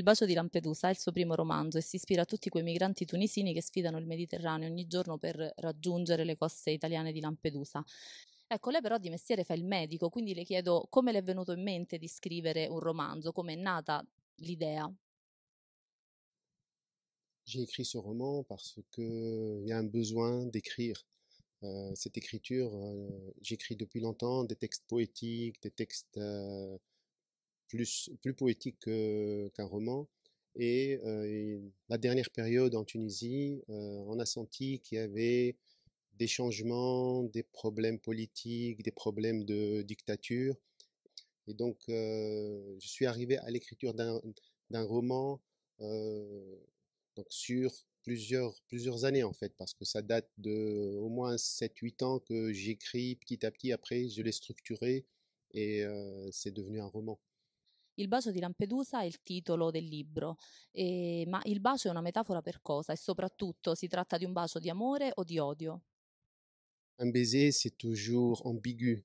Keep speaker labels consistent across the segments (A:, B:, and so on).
A: bacio di Lampedusa è il suo primo romanzo e si ispira a tutti quei migranti tunisini che sfidano il Mediterraneo ogni giorno per raggiungere le coste italiane di Lampedusa. Ecco, lei però di mestiere fa il medico, quindi le chiedo come le è venuto in mente di scrivere un romanzo, come è nata l'idea.
B: J'ai écrit ce roman parce qu'il y a un besoin d'écrire. Cette écriture, j'écris depuis longtemps des textes poétiques, des textes plus poétiques qu'un roman. Et la dernière période en Tunisie, on a senti qu'il y avait des changements, des problèmes politiques, des problèmes de dictature. Et donc, je suis arrivé à l'écriture d'un roman euh, donc sur plusieurs années en fait, parce que ça date de au moins 7 8 ans que j'écris petit à petit. Après, je l'ai structuré et c'est devenu un roman.
A: Il bacio di Lampedusa è il titolo del libro, ma il bacio è una metafora per cosa? E soprattutto si tratta di un bacio di amore o di odio?
B: Un baiser, c'est toujours ambigu.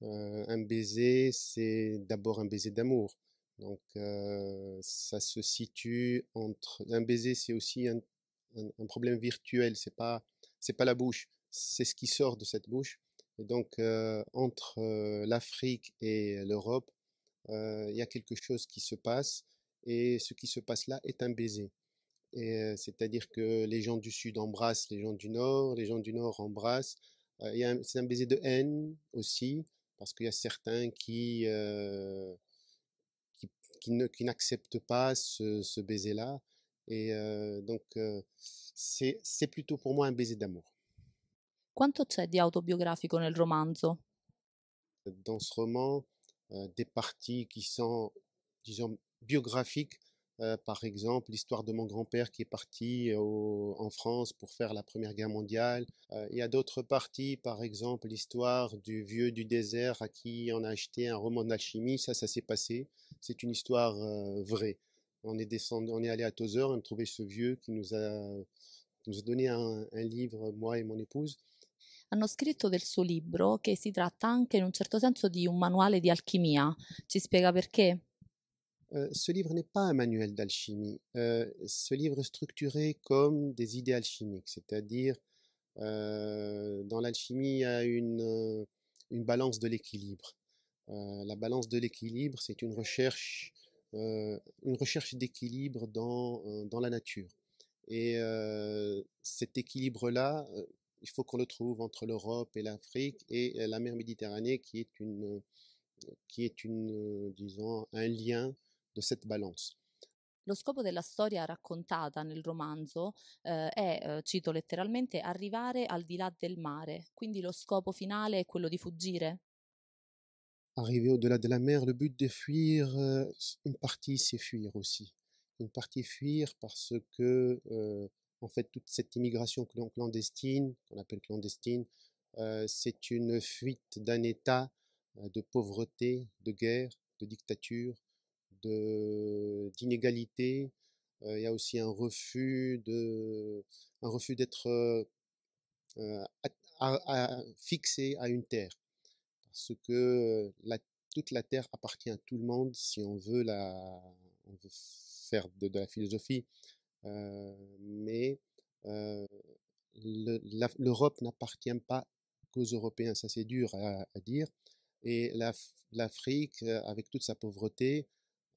B: Un baiser, c'est d'abord un baiser d'amour. Donc, ça se situe entre. Un baiser, c'est aussi un problème virtuel. C'est pas la bouche, c'est ce qui sort de cette bouche. Et donc, entre l'Afrique et l'Europe, il y a quelque chose qui se passe. Et ce qui se passe là est un baiser. Et c'est-à-dire que les gens du Sud embrassent les gens du Nord, les gens du Nord embrassent. C'est un baiser de haine aussi, parce qu'il y a certains qui, qui n'acceptent pas ce baiser-là. Et c'est plutôt pour moi un baiser d'amour.
A: Quanto c'è di autobiografico nel romanzo?
B: Dans ce roman, des parties qui sont, disons, biographiques. Par exemple, l'histoire de mon grand-père qui est parti en France pour faire la Première Guerre mondiale. Il y a d'autres parties, par exemple, l'histoire du vieux du désert à qui on a acheté un roman d'alchimie. Ça s'est passé. C'est une histoire vraie. On est descendu, on est allé à Tozeur, on a trouvé ce vieux qui nous a donné un livre, moi et mon épouse.
A: Hanno scritto del suo libro che si tratta anche in un certo senso di un manuale di alchimia. Ci spiega perché?
B: Ce livre n'est pas un manuel d'alchimie. Ce livre est structuré comme des idées alchimiques, c'est-à-dire dans l'alchimie, il y a une balance de l'équilibre. La balance de l'équilibre, c'est une recherche d'équilibre dans la nature. Et cet équilibre-là, il faut qu'on le trouve entre l'Europe et l'Afrique et la mer Méditerranée disons, un lien de cette balance.
A: Lo scopo della storia raccontata nel romanzo è, cito letteralmente, arrivare al di là del mare. Quindi lo scopo finale è quello di fuggire?
B: Arriver au-delà de la mer, le but de fuir, une partie c'est fuir aussi. Une partie fuir parce que, en fait, toute cette immigration clandestine, qu'on appelle clandestine, c'est une fuite d'un état de pauvreté, de guerre, de dictature, d'inégalité. Il y a aussi un refus d'être fixé à une terre parce que toute la terre appartient à tout le monde si on veut faire de la philosophie. Mais euh, l'Europe n'appartient pas qu'aux Européens, ça c'est dur à dire. Et l'Afrique, avec toute sa pauvreté,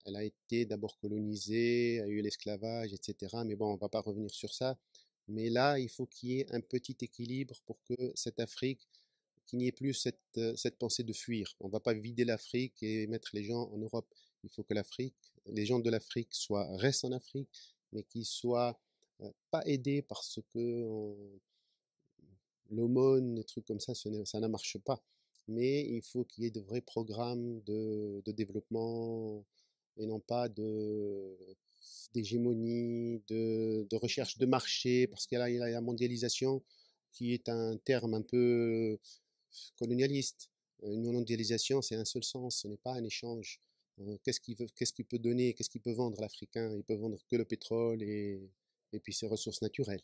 B: elle a été d'abord colonisée, a eu l'esclavage, etc. Mais bon, on ne va pas revenir sur ça. Mais là, il faut qu'il y ait un petit équilibre pour que cette Afrique, qu'il n'y ait plus cette pensée de fuir. On ne va pas vider l'Afrique et mettre les gens en Europe. Il faut que les gens de l'Afrique restent en Afrique, mais qu'ils soient pas aidés parce que l'aumône, des trucs comme ça ne marche pas. Mais il faut qu'il y ait de vrais programmes de développement et non pas d'hégémonie, de recherche de marché, parce qu'il y a la mondialisation qui est un terme un peu colonialiste. Une mondialisation, c'est un seul sens, ce n'est pas un échange. Qu'est-ce qu'il peut donner, qu'est-ce qu'il peut vendre l'Africain? Il peut vendre que le pétrole et puis ses ressources naturelles.